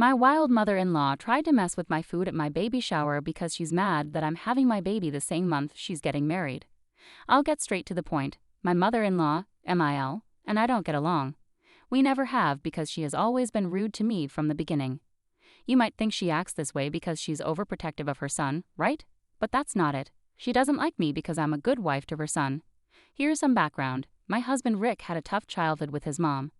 My wild mother-in-law tried to mess with my food at my baby shower because she's mad that I'm having my baby the same month she's getting married. I'll get straight to the point. My mother-in-law, MIL, and I don't get along. We never have because she has always been rude to me from the beginning. You might think she acts this way because she's overprotective of her son, right? But that's not it. She doesn't like me because I'm a good wife to her son. Here's some background. My husband Rick had a tough childhood with his mom.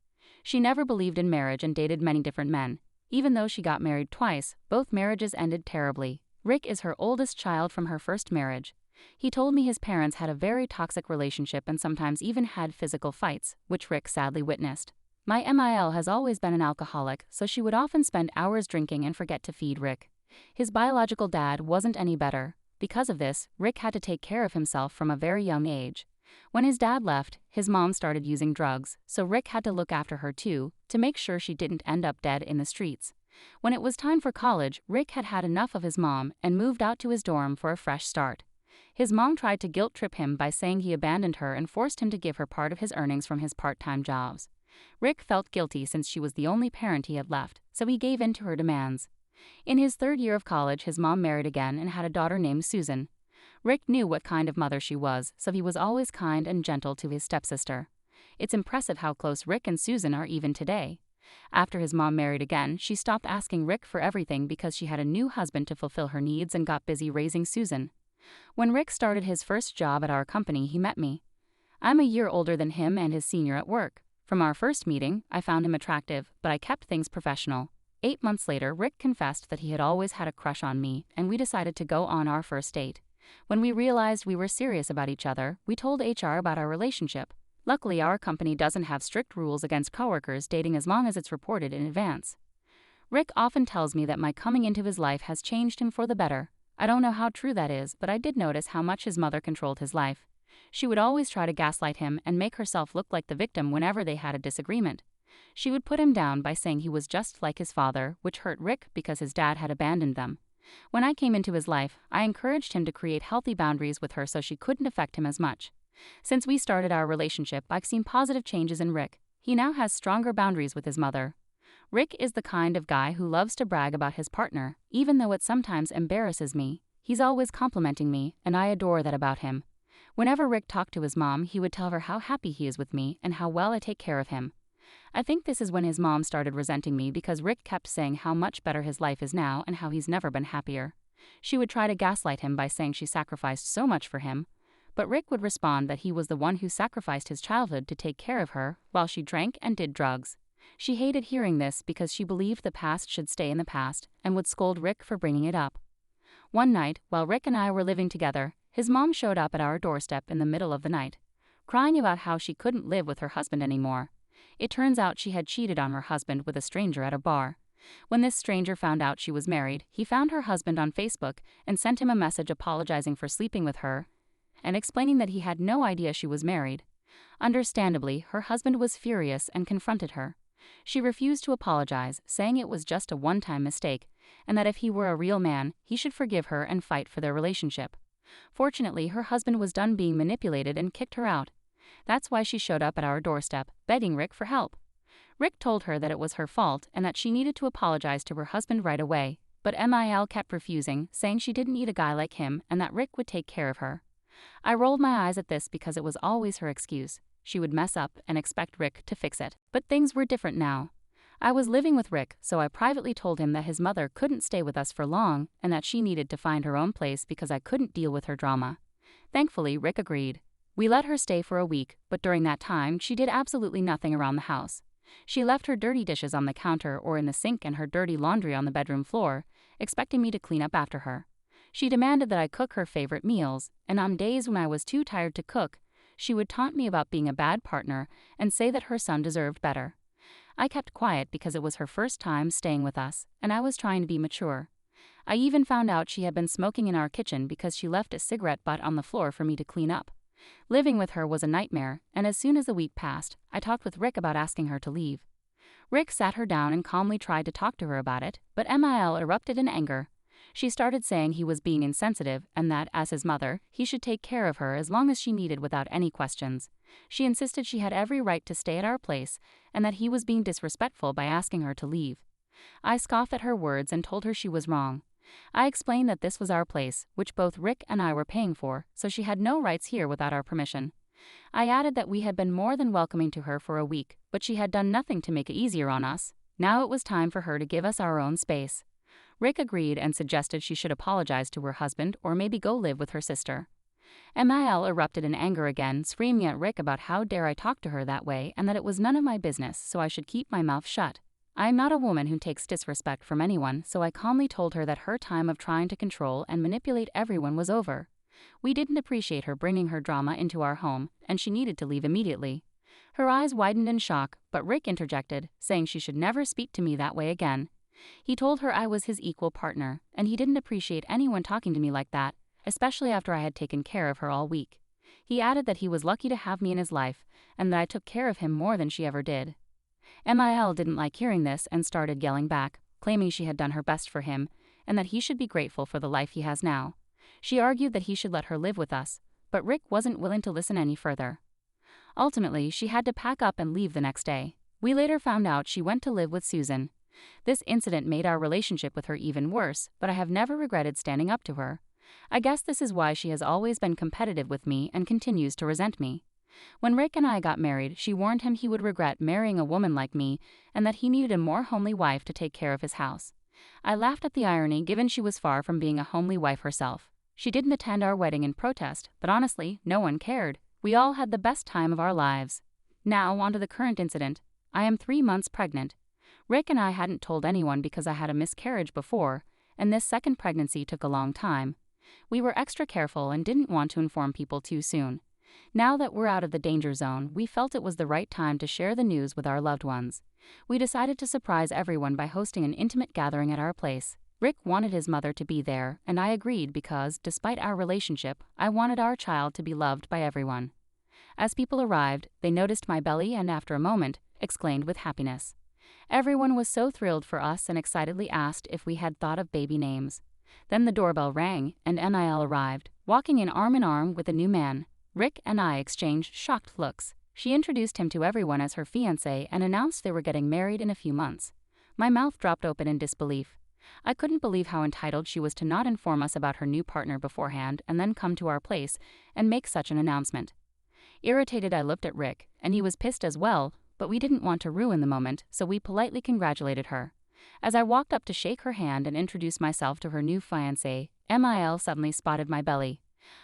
She never believed in marriage and dated many different men. Even though she got married twice, both marriages ended terribly. Rick is her oldest child from her first marriage. He told me his parents had a very toxic relationship and sometimes even had physical fights, which Rick sadly witnessed. My MIL has always been an alcoholic, so she would often spend hours drinking and forget to feed Rick. His biological dad wasn't any better. Because of this, Rick had to take care of himself from a very young age. When his dad left, his mom started using drugs, so Rick had to look after her too, to make sure she didn't end up dead in the streets. When it was time for college, Rick had had enough of his mom and moved out to his dorm for a fresh start. His mom tried to guilt-trip him by saying he abandoned her and forced him to give her part of his earnings from his part-time jobs. Rick felt guilty since she was the only parent he had left, so he gave in to her demands. In his third year of college, his mom married again and had a daughter named Susan. Rick knew what kind of mother she was, so he was always kind and gentle to his stepsister. It's impressive how close Rick and Susan are even today. After his mom married again, she stopped asking Rick for everything because she had a new husband to fulfill her needs and got busy raising Susan. When Rick started his first job at our company, he met me. I'm a year older than him and his senior at work. From our first meeting, I found him attractive, but I kept things professional. 8 months later, Rick confessed that he had always had a crush on me, and we decided to go on our first date. When we realized we were serious about each other, we told HR about our relationship. Luckily, our company doesn't have strict rules against coworkers dating as long as it's reported in advance. Rick often tells me that my coming into his life has changed him for the better. I don't know how true that is, but I did notice how much his mother controlled his life. She would always try to gaslight him and make herself look like the victim whenever they had a disagreement. She would put him down by saying he was just like his father, which hurt Rick because his dad had abandoned them. When I came into his life, I encouraged him to create healthy boundaries with her so she couldn't affect him as much. Since we started our relationship, I've seen positive changes in Rick. He now has stronger boundaries with his mother. Rick is the kind of guy who loves to brag about his partner, even though it sometimes embarrasses me. He's always complimenting me, and I adore that about him. Whenever Rick talked to his mom, he would tell her how happy he is with me and how well I take care of him. I think this is when his mom started resenting me because Rick kept saying how much better his life is now and how he's never been happier. She would try to gaslight him by saying she sacrificed so much for him, but Rick would respond that he was the one who sacrificed his childhood to take care of her while she drank and did drugs. She hated hearing this because she believed the past should stay in the past and would scold Rick for bringing it up. One night, while Rick and I were living together, his mom showed up at our doorstep in the middle of the night, crying about how she couldn't live with her husband anymore. It turns out she had cheated on her husband with a stranger at a bar. When this stranger found out she was married, he found her husband on Facebook and sent him a message apologizing for sleeping with her and explaining that he had no idea she was married. Understandably, her husband was furious and confronted her. She refused to apologize, saying it was just a one-time mistake, and that if he were a real man, he should forgive her and fight for their relationship. Fortunately, her husband was done being manipulated and kicked her out. That's why she showed up at our doorstep, begging Rick for help. Rick told her that it was her fault and that she needed to apologize to her husband right away, but MIL kept refusing, saying she didn't need a guy like him and that Rick would take care of her. I rolled my eyes at this because it was always her excuse. She would mess up and expect Rick to fix it. But things were different now. I was living with Rick, so I privately told him that his mother couldn't stay with us for long and that she needed to find her own place because I couldn't deal with her drama. Thankfully, Rick agreed. We let her stay for a week, but during that time, she did absolutely nothing around the house. She left her dirty dishes on the counter or in the sink and her dirty laundry on the bedroom floor, expecting me to clean up after her. She demanded that I cook her favorite meals, and on days when I was too tired to cook, she would taunt me about being a bad partner and say that her son deserved better. I kept quiet because it was her first time staying with us, and I was trying to be mature. I even found out she had been smoking in our kitchen because she left a cigarette butt on the floor for me to clean up. Living with her was a nightmare, and as soon as a week passed, I talked with Rick about asking her to leave. Rick sat her down and calmly tried to talk to her about it, but MIL erupted in anger. She started saying he was being insensitive and that, as his mother, he should take care of her as long as she needed without any questions. She insisted she had every right to stay at our place and that he was being disrespectful by asking her to leave. I scoffed at her words and told her she was wrong. I explained that this was our place, which both Rick and I were paying for, so she had no rights here without our permission. I added that we had been more than welcoming to her for a week, but she had done nothing to make it easier on us. Now it was time for her to give us our own space. Rick agreed and suggested she should apologize to her husband or maybe go live with her sister. Mil erupted in anger again, screaming at Rick about how dare I talk to her that way and that it was none of my business, so I should keep my mouth shut. I am not a woman who takes disrespect from anyone, so I calmly told her that her time of trying to control and manipulate everyone was over. We didn't appreciate her bringing her drama into our home, and she needed to leave immediately. Her eyes widened in shock, but Rick interjected, saying she should never speak to me that way again. He told her I was his equal partner, and he didn't appreciate anyone talking to me like that, especially after I had taken care of her all week. He added that he was lucky to have me in his life, and that I took care of him more than she ever did. Mil didn't like hearing this and started yelling back, claiming she had done her best for him, and that he should be grateful for the life he has now. She argued that he should let her live with us, but Rick wasn't willing to listen any further. Ultimately, she had to pack up and leave the next day. We later found out she went to live with Susan. This incident made our relationship with her even worse, but I have never regretted standing up to her. I guess this is why she has always been competitive with me and continues to resent me. When Rick and I got married, she warned him he would regret marrying a woman like me and that he needed a more homely wife to take care of his house. I laughed at the irony given she was far from being a homely wife herself. She didn't attend our wedding in protest, but honestly, no one cared. We all had the best time of our lives. Now, on to the current incident. I am 3 months pregnant. Rick and I hadn't told anyone because I had a miscarriage before, and this second pregnancy took a long time. We were extra careful and didn't want to inform people too soon. Now that we're out of the danger zone, we felt it was the right time to share the news with our loved ones. We decided to surprise everyone by hosting an intimate gathering at our place. Rick wanted his mother to be there, and I agreed because, despite our relationship, I wanted our child to be loved by everyone. As people arrived, they noticed my belly and after a moment, exclaimed with happiness. Everyone was so thrilled for us and excitedly asked if we had thought of baby names. Then the doorbell rang, and Mil arrived, walking in arm with a new man. Rick and I exchanged shocked looks. She introduced him to everyone as her fiancé and announced they were getting married in a few months. My mouth dropped open in disbelief. I couldn't believe how entitled she was to not inform us about her new partner beforehand and then come to our place and make such an announcement. Irritated, I looked at Rick, and he was pissed as well, but we didn't want to ruin the moment, so we politely congratulated her. As I walked up to shake her hand and introduce myself to her new fiancé, Mil suddenly spotted my belly.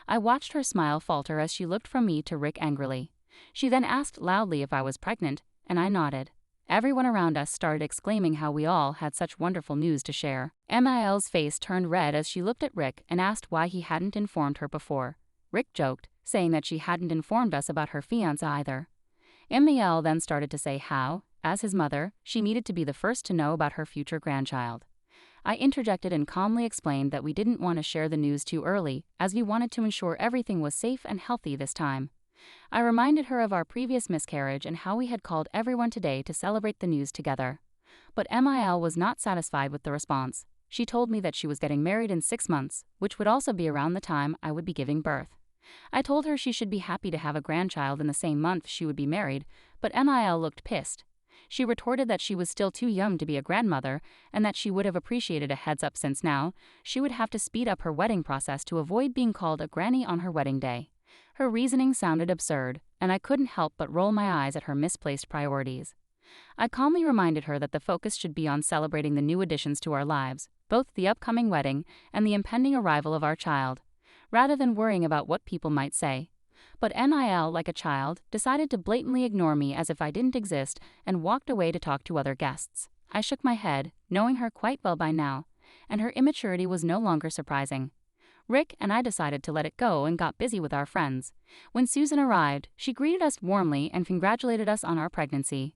I watched her smile falter as she looked from me to Rick angrily. She then asked loudly if I was pregnant, and I nodded. Everyone around us started exclaiming how we all had such wonderful news to share. Mil's face turned red as she looked at Rick and asked why he hadn't informed her before. Rick joked, saying that she hadn't informed us about her fiancé either. Mil then started to say how, as his mother, she needed to be the first to know about her future grandchild. I interjected and calmly explained that we didn't want to share the news too early, as we wanted to ensure everything was safe and healthy this time. I reminded her of our previous miscarriage and how we had called everyone today to celebrate the news together. But Mil was not satisfied with the response. She told me that she was getting married in 6 months, which would also be around the time I would be giving birth. I told her she should be happy to have a grandchild in the same month she would be married, but Mil looked pissed. She retorted that she was still too young to be a grandmother and that she would have appreciated a heads up since now she would have to speed up her wedding process to avoid being called a granny on her wedding day. Her reasoning sounded absurd, and I couldn't help but roll my eyes at her misplaced priorities. I calmly reminded her that the focus should be on celebrating the new additions to our lives, both the upcoming wedding and the impending arrival of our child, rather than worrying about what people might say. But Mil, like a child, decided to blatantly ignore me as if I didn't exist and walked away to talk to other guests. I shook my head, knowing her quite well by now, and her immaturity was no longer surprising. Rick and I decided to let it go and got busy with our friends. When Susan arrived, she greeted us warmly and congratulated us on our pregnancy.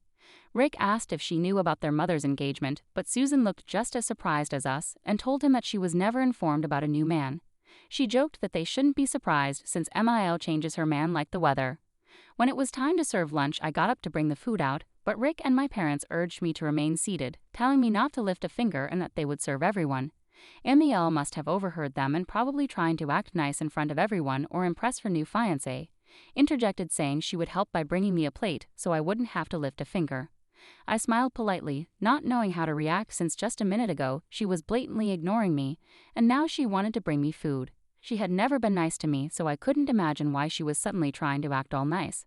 Rick asked if she knew about their mother's engagement, but Susan looked just as surprised as us and told him that she was never informed about a new man. She joked that they shouldn't be surprised since Mil changes her man like the weather. When it was time to serve lunch, I got up to bring the food out, but Rick and my parents urged me to remain seated, telling me not to lift a finger and that they would serve everyone. Mil must have overheard them and probably trying to act nice in front of everyone or impress her new fiancé, interjected saying she would help by bringing me a plate so I wouldn't have to lift a finger. I smiled politely, not knowing how to react since just a minute ago she was blatantly ignoring me, and now she wanted to bring me food. She had never been nice to me, so I couldn't imagine why she was suddenly trying to act all nice.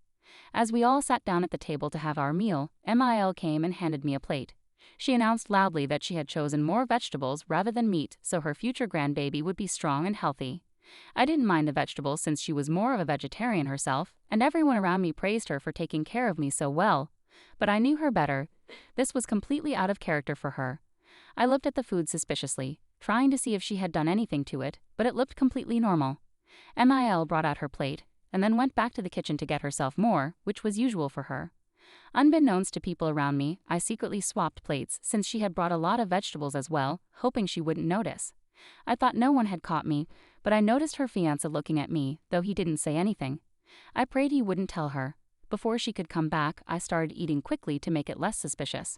As we all sat down at the table to have our meal, Mil came and handed me a plate. She announced loudly that she had chosen more vegetables rather than meat so her future grandbaby would be strong and healthy. I didn't mind the vegetables since she was more of a vegetarian herself, and everyone around me praised her for taking care of me so well. But I knew her better. This was completely out of character for her. I looked at the food suspiciously, trying to see if she had done anything to it, but it looked completely normal. Mil brought out her plate, and then went back to the kitchen to get herself more, which was usual for her. Unbeknownst to people around me, I secretly swapped plates since she had brought a lot of vegetables as well, hoping she wouldn't notice. I thought no one had caught me, but I noticed her fiancé looking at me, though he didn't say anything. I prayed he wouldn't tell her. Before she could come back, I started eating quickly to make it less suspicious.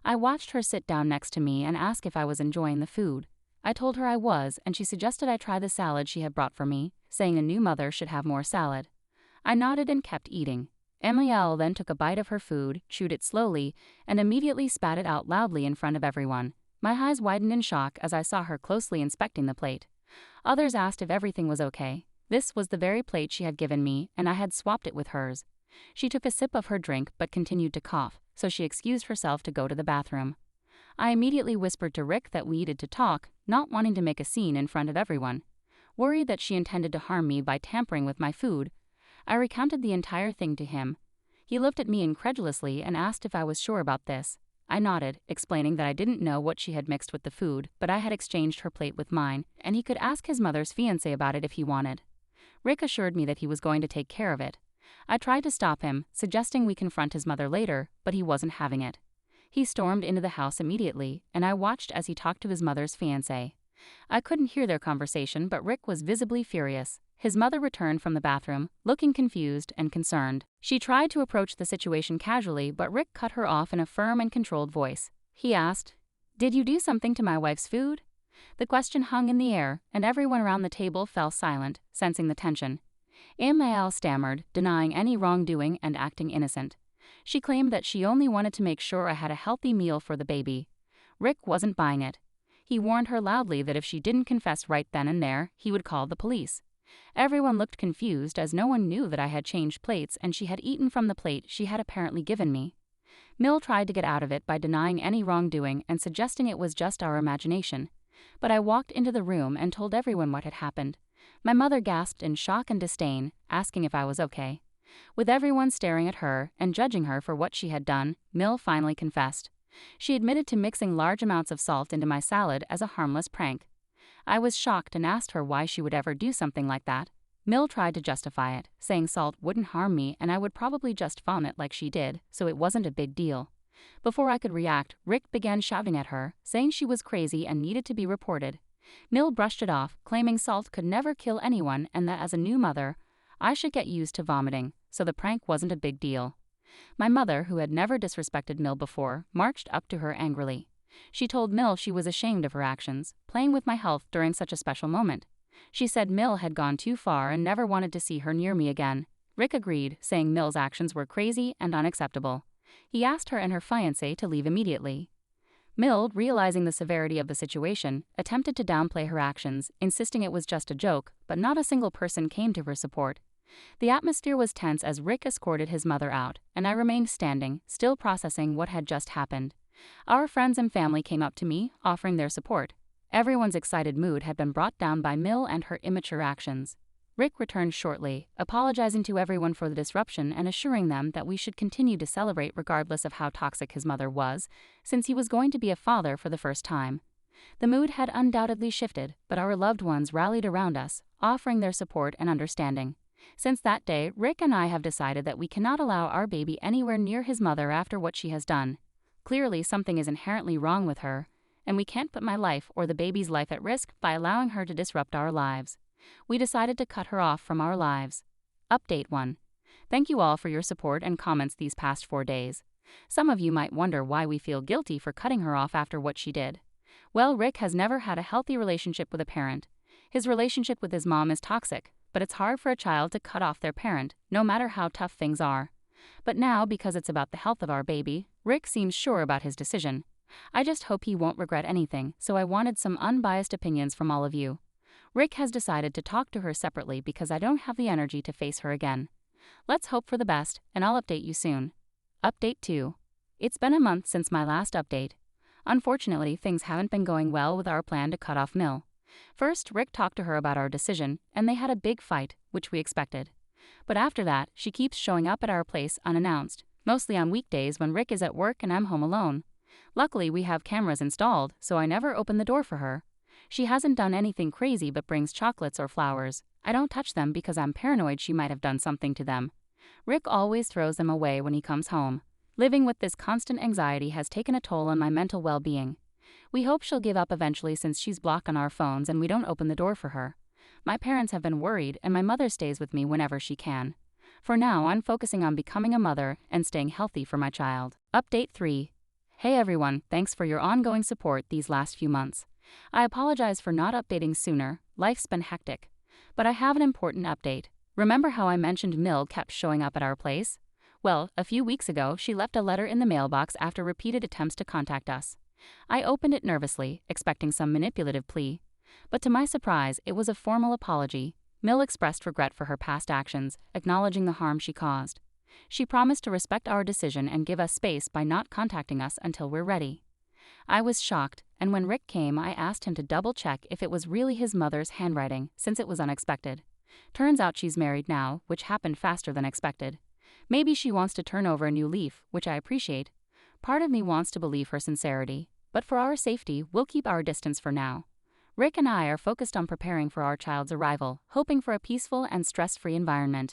I watched her sit down next to me and ask if I was enjoying the food. I told her I was, and she suggested I try the salad she had brought for me, saying a new mother should have more salad. I nodded and kept eating. Emilielle then took a bite of her food, chewed it slowly, and immediately spat it out loudly in front of everyone. My eyes widened in shock as I saw her closely inspecting the plate. Others asked if everything was okay. This was the very plate she had given me, and I had swapped it with hers. She took a sip of her drink but continued to cough, so she excused herself to go to the bathroom. I immediately whispered to Rick that we needed to talk, not wanting to make a scene in front of everyone. Worried that she intended to harm me by tampering with my food, I recounted the entire thing to him. He looked at me incredulously and asked if I was sure about this. I nodded, explaining that I didn't know what she had mixed with the food, but I had exchanged her plate with mine, and he could ask his mother's fiancé about it if he wanted. Rick assured me that he was going to take care of it. I tried to stop him, suggesting we confront his mother later, but he wasn't having it. He stormed into the house immediately, and I watched as he talked to his mother's fiancé. I couldn't hear their conversation, but Rick was visibly furious. His mother returned from the bathroom, looking confused and concerned. She tried to approach the situation casually, but Rick cut her off in a firm and controlled voice. He asked, "Did you do something to my wife's food?" The question hung in the air, and everyone around the table fell silent, sensing the tension. Emile stammered, denying any wrongdoing and acting innocent. She claimed that she only wanted to make sure I had a healthy meal for the baby. Rick wasn't buying it. He warned her loudly that if she didn't confess right then and there, he would call the police. Everyone looked confused as no one knew that I had changed plates and she had eaten from the plate she had apparently given me. Mill tried to get out of it by denying any wrongdoing and suggesting it was just our imagination. But I walked into the room and told everyone what had happened. My mother gasped in shock and disdain, asking if I was okay. With everyone staring at her and judging her for what she had done, Mill finally confessed. She admitted to mixing large amounts of salt into my salad as a harmless prank. I was shocked and asked her why she would ever do something like that. Mill tried to justify it, saying salt wouldn't harm me and I would probably just vomit like she did, so it wasn't a big deal. Before I could react, Rick began shouting at her, saying she was crazy and needed to be reported. Mill brushed it off, claiming salt could never kill anyone and that as a new mother, I should get used to vomiting, so the prank wasn't a big deal. My mother, who had never disrespected Mill before, marched up to her angrily. She told Mill she was ashamed of her actions, playing with my health during such a special moment. She said Mill had gone too far and never wanted to see her near me again. Rick agreed, saying Mill's actions were crazy and unacceptable. He asked her and her fiancé to leave immediately. Mill, realizing the severity of the situation, attempted to downplay her actions, insisting it was just a joke, but not a single person came to her support. The atmosphere was tense as Rick escorted his mother out, and I remained standing, still processing what had just happened. Our friends and family came up to me, offering their support. Everyone's excited mood had been brought down by Mill and her immature actions. Rick returned shortly, apologizing to everyone for the disruption and assuring them that we should continue to celebrate regardless of how toxic his mother was, since he was going to be a father for the first time. The mood had undoubtedly shifted, but our loved ones rallied around us, offering their support and understanding. Since that day, Rick and I have decided that we cannot allow our baby anywhere near his mother after what she has done. Clearly, something is inherently wrong with her, and we can't put my life or the baby's life at risk by allowing her to disrupt our lives. We decided to cut her off from our lives. Update 1. Thank you all for your support and comments these past 4 days. Some of you might wonder why we feel guilty for cutting her off after what she did. Well, Rick has never had a healthy relationship with a parent. His relationship with his mom is toxic, but it's hard for a child to cut off their parent, no matter how tough things are. But now, because it's about the health of our baby, Rick seems sure about his decision. I just hope he won't regret anything, so I wanted some unbiased opinions from all of you. Rick has decided to talk to her separately because I don't have the energy to face her again. Let's hope for the best, and I'll update you soon. Update 2. It's been a month since my last update. Unfortunately, things haven't been going well with our plan to cut off Mill. First, Rick talked to her about our decision, and they had a big fight, which we expected. But after that, she keeps showing up at our place unannounced, mostly on weekdays when Rick is at work and I'm home alone. Luckily, we have cameras installed, so I never open the door for her. She hasn't done anything crazy but brings chocolates or flowers. I don't touch them because I'm paranoid she might have done something to them. Rick always throws them away when he comes home. Living with this constant anxiety has taken a toll on my mental well-being. We hope she'll give up eventually since she's blocked on our phones and we don't open the door for her. My parents have been worried and my mother stays with me whenever she can. For now, I'm focusing on becoming a mother and staying healthy for my child. Update 3. Hey everyone, thanks for your ongoing support these last few months. I apologize for not updating sooner, life's been hectic. But I have an important update. Remember how I mentioned Mill kept showing up at our place? Well, a few weeks ago, she left a letter in the mailbox after repeated attempts to contact us. I opened it nervously, expecting some manipulative plea. But to my surprise, it was a formal apology. Mill expressed regret for her past actions, acknowledging the harm she caused. She promised to respect our decision and give us space by not contacting us until we're ready. I was shocked, and when Rick came, I asked him to double-check if it was really his mother's handwriting, since it was unexpected. Turns out she's married now, which happened faster than expected. Maybe she wants to turn over a new leaf, which I appreciate. Part of me wants to believe her sincerity, but for our safety, we'll keep our distance for now. Rick and I are focused on preparing for our child's arrival, hoping for a peaceful and stress-free environment.